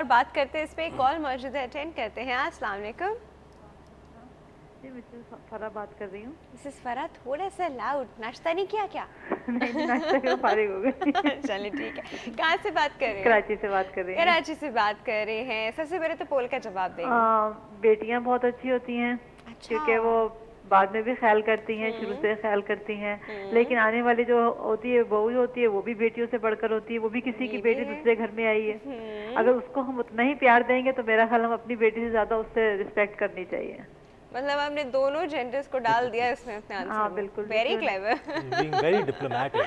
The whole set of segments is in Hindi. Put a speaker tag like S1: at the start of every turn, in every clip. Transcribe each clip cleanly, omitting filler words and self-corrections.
S1: बात करते हैं, इस पे एक कॉल मौजूद है, अटेंड करते हैं। अस्सलाम वालेकुम
S2: जी, मिसेस फरा बात कर रही हूँ।
S1: मिसेस फरा, थोड़ा सा लाउड। नाश्ता नहीं किया क्या?
S2: नहीं, नाश्ता के फारिग हो गई।
S1: चलिए ठीक है। कहाँ से बात कर रहे हैं?
S2: कराची से बात कर रही हैं।
S1: कराची से बात कर रहे हैं। सबसे पहले तो पोल का जवाब देंगे।
S2: बेटियां बहुत अच्छी होती हैं,
S1: अच्छा।
S2: क्योंकि वो बाद में भी ख्याल करती हैं, शुरू से ख्याल करती हैं। लेकिन आने वाली जो होती है बहू होती है, वो भी बेटियों से बढ़कर होती है। वो भी किसी की बेटी दूसरे घर में आई है, अगर उसको हम उतना ही प्यार देंगे तो मेरा ख्याल हम अपनी बेटी से ज्यादा उससे रिस्पेक्ट करनी चाहिए।
S1: मतलब हमने दोनों जेंडर्स को डाल दिया इसमें अपने आंसर में।
S2: हाँ बिल्कुल,
S1: very clever,
S3: being very diplomatic.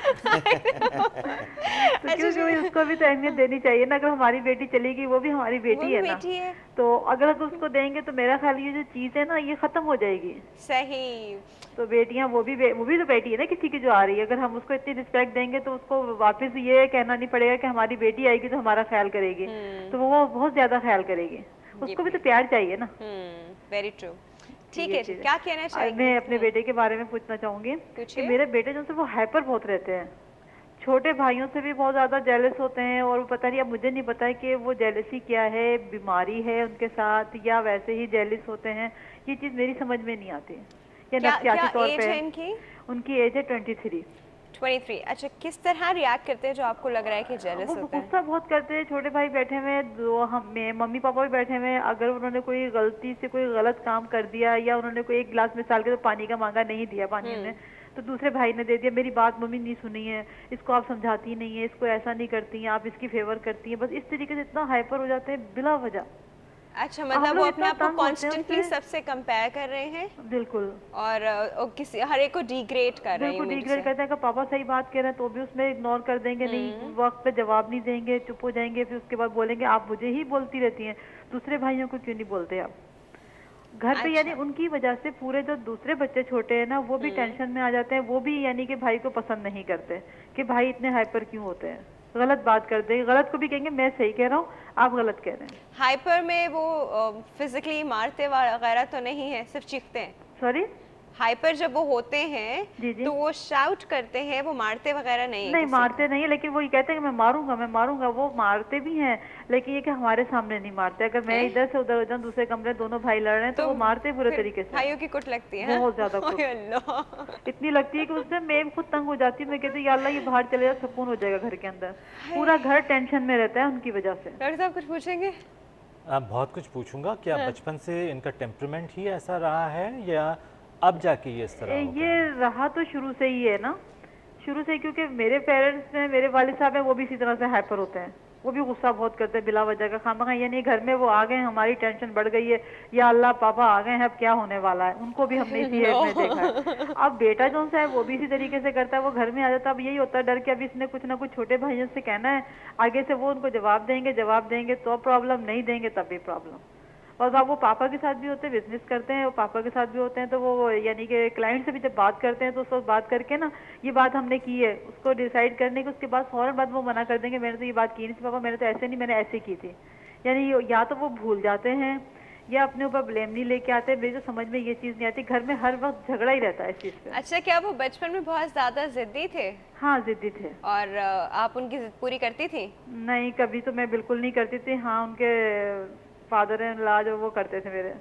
S2: तो क्योंकि उसको भी तो अहमियत देनी चाहिए ना, अगर हमारी बेटी चलेगी वो भी हमारी बेटी है ना, तो अगर उसको देंगे तो मेरा ख्याल ये जो चीज है ना ये खत्म हो जाएगी।
S1: सही।
S2: तो बेटियां वो भी तो बेटी है ना किसी की जो आ रही है, अगर हम उसको इतनी रिस्पेक्ट देंगे तो उसको वापस ये कहना नहीं पड़ेगा कि हमारी बेटी आएगी तो हमारा ख्याल करेगी, तो वो बहुत ज्यादा ख्याल करेगी। उसको भी तो प्यार चाहिए ना।
S1: Very true. ठीक है, क्या कहना चाहिए?
S2: मैं अपने बेटे के बारे में पूछना चाहूंगी कि मेरे बेटे जो वो हाइपर बहुत रहते हैं, छोटे भाइयों से भी बहुत ज्यादा जेलस होते हैं, और पता नहीं, अब मुझे नहीं पता है कि वो जेलसी क्या है, बीमारी है उनके साथ या वैसे ही जेलस होते हैं, ये चीज मेरी समझ में नहीं आती। या नफ्सियाती तौर पे उनकी एज है 23।
S1: अच्छा, किस तरह रिएक्ट करते हैं जो आपको लग रहा है कि जेलस होते हैं?
S2: गुस्सा बहुत करते हैं। छोटे भाई बैठे हुए, दो हम मम्मी पापा भी बैठे हुए, अगर उन्होंने कोई गलती से कोई गलत काम कर दिया या उन्होंने कोई एक गिलास मिसाल के तो पानी का मांगा, नहीं दिया पानी ने, तो दूसरे भाई ने दे दिया, मेरी बात मम्मी नहीं सुनी है, इसको आप समझाती नहीं है, इसको ऐसा नहीं करती हैं, आप इसकी फेवर करती हैं, बस इस तरीके से इतना हाइपर हो जाते हैं बिला वजह।
S1: अच्छा, मतलब वो अपने आप को कॉन्स्टेंटली सबसे कंपेयर कर रहे हैं।
S2: बिल्कुल।
S1: और किसी हर एक को डिग्रेड कर रहे हैं।
S2: बिल्कुल डिग्रेड करते हैं कि पापा सही बात कह रहे हैं तो भी उसमें इग्नोर कर देंगे, नहीं वक्त पे जवाब नहीं देंगे, चुप हो जाएंगे, फिर उसके बाद बोलेंगे आप मुझे ही बोलती रहती हैं, दूसरे भाइयों को क्यों नहीं बोलते आप घर पे। यानी उनकी वजह से पूरे जो दूसरे बच्चे छोटे हैं ना वो भी टेंशन में आ जाते हैं, वो भी यानी कि भाई को पसंद नहीं करते कि भाई इतने हाइपर क्यों होते हैं, गलत बात कर देंगे, गलत को भी कहेंगे मैं सही कह रहा हूँ आप गलत कह रहे हैं।
S1: हाइपर में वो फिजिकली मारते वगैरह तो नहीं है, सिर्फ चीखते हैं?
S2: सॉरी,
S1: हाइपर जब वो होते हैं
S2: जी जी,
S1: तो वो शाउट करते हैं, वो मारते वगैरह नहीं
S2: मारते नहीं, लेकिन वो ये कहते हैं कि मैं मारूंगा, वो मारते भी हैं, लेकिन ये कि हमारे सामने नहीं मारते। अगर मैं इधर से उधर जाऊँ, दूसरे कमरे दोनों भाई लड़ रहे हैं तो वो मारते बुरे तरीके से।
S1: भाइयों की कुट लगती है
S2: बहुत ज्यादा कुट, इतनी लगती है कि उससे मैं खुद तंग हो जाती हूँ। मैं कहती हूँ या अल्लाह ये बाहर चले जाए, सुकून हो जाएगा घर के अंदर, पूरा घर टेंशन में रहता है उनकी वजह से।
S1: डॉक्टर साहब कुछ पूछेंगे?
S3: बहुत कुछ पूछूंगा। क्या बचपन से इनका टेम्परामेंट ही ऐसा रहा है या अब जाके ये इस तरह?
S2: ये रहा तो शुरू से ही है ना, शुरू से, क्योंकि मेरे पेरेंट्स में मेरे वालिद साहब हैं, वो भी इसी तरह से हाइपर होते हैं, वो भी गुस्सा बहुत करते हैं बिला वजह का खामखा। यानी घर में वो आ गए, हमारी टेंशन बढ़ गई है, या अल्लाह पापा आ गए हैं अब क्या होने वाला है, उनको भी हमने इसी एज में देखा है। अब बेटा जो सा है वो भी इसी तरीके से करता है, वो घर में आ जाता है। अब यही होता है डर के, अब इसने कुछ ना कुछ छोटे भाइयों से कहना है, आगे से वो उनको जवाब देंगे तो प्रॉब्लम, नहीं देंगे तब भी प्रॉब्लम। और अब वो पापा के साथ भी होते हैं, बिजनेस करते हैं, वो पापा के साथ भी होते हैं, तो वो यानी कि क्लाइंट से भी जब बात करते हैं तो उसको बात करके ना ये बात हमने की है, उसको डिसाइड करने के उसके बाद फौरन बाद वो मना कर देंगे, मैंने तो ये बात की नहीं थी पापा, मैंने तो ऐसे नहीं, मैंने ऐसे की थी। यानी या तो वो भूल जाते हैं या अपने ऊपर ब्लेम नहीं लेके आते। मेरी जो समझ में ये चीज़ नहीं आती, घर में हर वक्त झगड़ा ही रहता है इस चीज़ पे।
S1: अच्छा, क्या वो बचपन में बहुत ज्यादा जिद्दी थे?
S2: हाँ जिद्दी थे।
S1: और आप उनकी जिद पूरी करती थी?
S2: नहीं, कभी तो मैं बिल्कुल नहीं करती थी। हाँ, उनके फादर इन लॉ जो वो करते थे मेरे।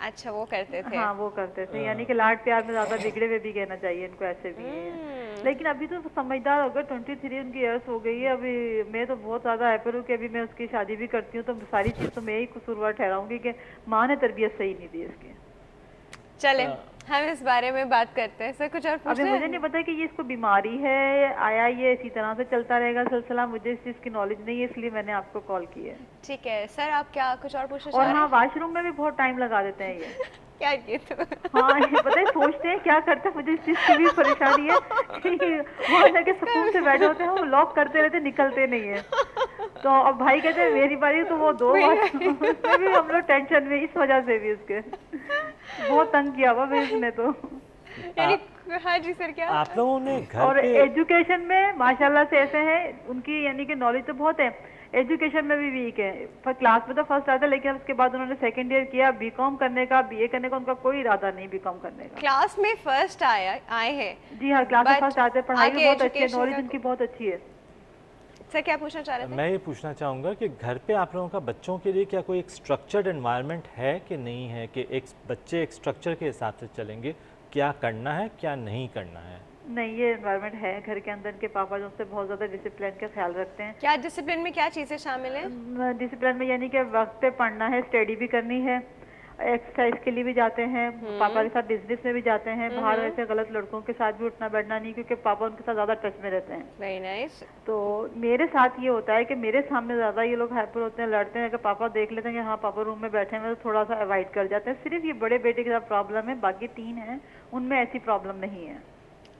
S1: अच्छा, वो करते थे?
S2: हाँ वो करते थे, यानी कि लाड प्यार में ज्यादा बिगड़े हुए भी कहना चाहिए इनको, ऐसे भी है। लेकिन अभी तो समझदार हो गए, 23 उनकी ईयर्स हो गई है। अभी मैं तो बहुत ज्यादा हाइपर हूँ कि अभी मैं उसकी शादी भी करती हूँ तो सारी चीज तो मैं ही कसूरवार ठहराऊंगी कि माँ ने तरबियत सही नहीं दी इसकी।
S1: चले हम इस बारे में बात करते हैं। सर कुछ और पूछना है?
S2: अभी मुझे नहीं पता कि ये इसको बीमारी है आया, ये इसी तरह से चलता रहेगा सिलसिला, मुझे इस चीज की नॉलेज नहीं है, इसलिए मैंने आपको कॉल की है।
S1: ठीक है सर, आप क्या कुछ और पूछना चाह
S2: और
S1: रहे हैं?
S2: हाँ, वॉशरूम में भी बहुत टाइम लगा देते हैं ये।
S1: क्या किए तो?
S2: हाँ ये पता है, सोचते हैं क्या करते हैं, मुझे इस चीज की भी परेशानी है कि वहाँ जाके सुकून से बैठे होते हैं, हम लॉक करते रहते, निकलते नहीं है। तो अब भाई कहते हैं मेरी बारी, तो वो दो उसमें भी हम लोग टेंशन में, इस वजह से भी उसके बहुत तंग किया हुआ इसने तो।
S1: हाँ जी सर, क्या
S3: आप लोगों ने घर
S2: और
S3: पे
S2: एजुकेशन में माशाल्लाह से ऐसे हैं उनकी, यानी कि नॉलेज तो बहुत है, एजुकेशन में भी वीक है। पर क्लास में तो फर्स्ट आता है, लेकिन उसके बाद उन्होंने सेकंड ईयर किया, बीकॉम करने का, बीए करने का उनका कोई इरादा नहीं बीकॉम करने का।
S1: क्लास में फर्स्ट आए हैं?
S2: जी हाँ, क्लास में फर्स्ट आते हैं, पढ़ाई में बहुत अच्छी है, नॉलेज उनकी बहुत अच्छी है।
S1: सर क्या पूछना चाह रहे थे?
S3: मैं ये पूछना चाहूँगा कि घर पे आप लोगों का बच्चों के लिए क्या कोई एक स्ट्रक्चर्ड एनवायरनमेंट है कि नहीं है, कि एक बच्चे एक स्ट्रक्चर के हिसाब से चलेंगे, क्या करना है क्या नहीं करना है?
S2: नहीं, ये एनवायरनमेंट है घर के अंदर। के पापा जो उससे बहुत ज़्यादा डिसिप्लिन का ख्याल रखते हैं।
S1: क्या डिसिप्लिन में क्या चीज़ें शामिल हैं?
S2: डिसिप्लिन में यानी कि वक्त पे पढ़ना है, स्टडी भी करनी है, एक्सरसाइज के लिए भी जाते हैं, पापा के साथ बिजनेस में भी जाते हैं, बाहर ऐसे गलत लड़कों के साथ भी उठना बैठना नहीं, क्योंकि पापा उनके साथ ज़्यादा टच में रहते हैं।
S1: Very nice.
S2: तो मेरे साथ ये होता है कि मेरे सामने ज़्यादा ये लोग हाइपर होते हैं, लड़ते हैं। अगर पापा देख लेते हैं कि हाँ पापा रूम में बैठे हैं तो थोड़ा सा अवॉइड कर जाते हैं। सिर्फ ये बड़े बेटे के साथ प्रॉब्लम है, बाकी 3 हैं उनमें ऐसी प्रॉब्लम नहीं है।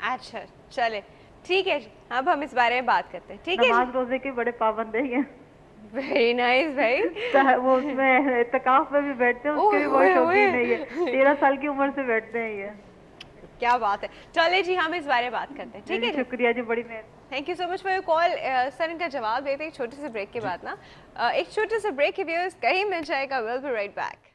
S1: अच्छा चले ठीक है, अब हम इस बारे में बात करते हैं, ठीक है?
S2: नमाज रोजे के बड़े पाबंद है ये।
S1: वेरी नाइस भाई।
S2: वो उसमें इत्तिकाफ में भी बैठते हैं, उसके भी बहुत शौकीन है ये। 13 साल की उम्र से बैठते हैं ये।
S1: क्या बात है। चले जी हम इस बारे में बात करते हैं, ठीक है?
S2: शुक्रिया जी, बड़ी मेहरबानी।
S1: Thank you so much for your call. Sir इनका जवाब देते एक छोटे से ब्रेक के बाद ना, एक छोटे से ब्रेक के व्यूअर्स कहीं मिल जाएगा। Will be right back.